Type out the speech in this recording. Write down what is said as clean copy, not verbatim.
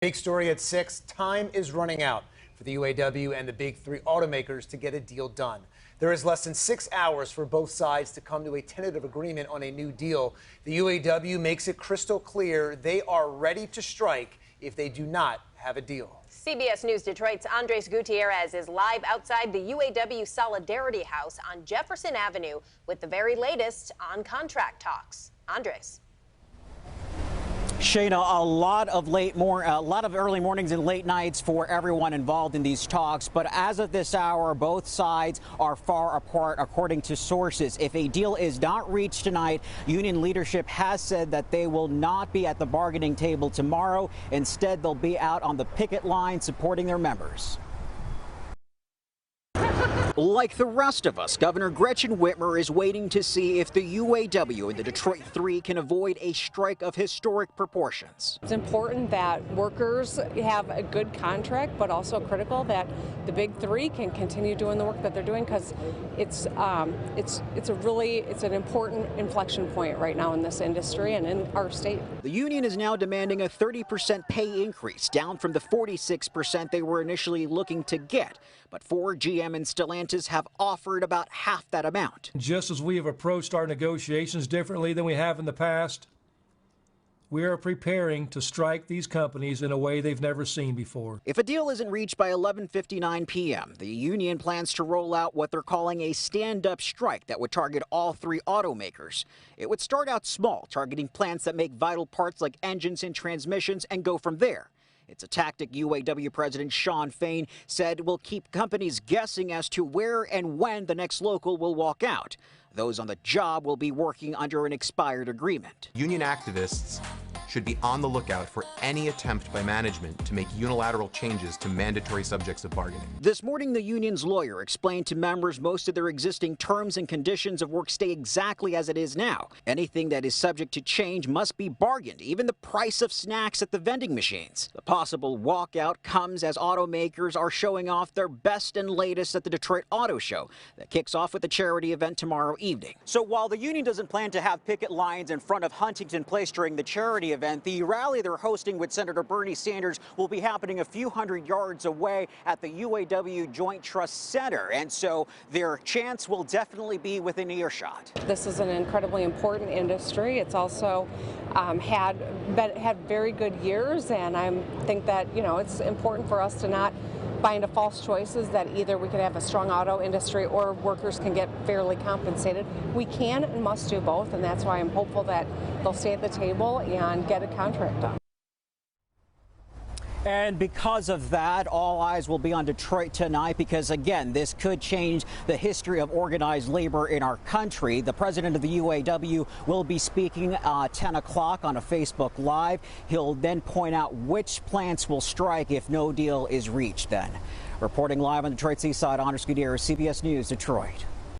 Big story at 6. Time is running out for the UAW and the big three automakers to get a deal done. There is less than 6 hours for both sides to come to a tentative agreement on a new deal. The UAW makes it crystal clear they are ready to strike if they do not have a deal. CBS News Detroit's Andres Gutierrez is live outside the UAW Solidarity House on Jefferson Avenue with the very latest on contract talks. Andres. Shayna, a lot of early mornings and late nights for everyone involved in these talks. But as of this hour, both sides are far apart, according to sources. If a deal is not reached tonight, union leadership has said that they will not be at the bargaining table tomorrow. Instead, they'll be out on the picket line supporting their members. Like the rest of us, Governor Gretchen Whitmer is waiting to see if the UAW and the Detroit Three can avoid a strike of historic proportions. It's important that workers have a good contract, but also critical that the big three can continue doing the work that they're doing, because it's an important inflection point right now in this industry and in our state. The union is now demanding a 30% pay increase, down from the 46% they were initially looking to get. But Ford, GM, and Stellantis have offered about half that amount. Just as we have approached our negotiations differently than we have in the past, we are preparing to strike these companies in a way they've never seen before. If a deal isn't reached by 11:59 p.m., the union plans to roll out what they're calling a stand-up strike that would target all three automakers. It would start out small, targeting plants that make vital parts like engines and transmissions, and go from there. It's a tactic UAW President Shawn Fain said will keep companies guessing as to where and when the next local will walk out. Those on the job will be working under an expired agreement. Union activists should be on the lookout for any attempt by management to make unilateral changes to mandatory subjects of bargaining. This morning, the union's lawyer explained to members most of their existing terms and conditions of work stay exactly as it is now. Anything that is subject to change must be bargained, even the price of snacks at the vending machines. The possible walkout comes as automakers are showing off their best and latest at the Detroit Auto Show that kicks off with a charity event tomorrow evening. So while the union doesn't plan to have picket lines in front of Huntington Place during the charity event, the rally they're hosting with Senator Bernie Sanders will be happening a few hundred yards away at the UAW Joint Trust Center, and so their chance will definitely be within earshot. This is an incredibly important industry. It's also had very good years, and I think that it's important for us to not buy into false choices that either we could have a strong auto industry or workers can get fairly compensated. We can and must do both, and that's why I'm hopeful that they'll stay at the table and get a contract done. And because of that, all eyes will be on Detroit tonight because, again, this could change the history of organized labor in our country. The president of the UAW will be speaking 10 o'clock on a Facebook Live. He'll then point out which plants will strike if no deal is reached then. Reporting live on Detroit's East Side, Andres Gutierrez, CBS News, Detroit.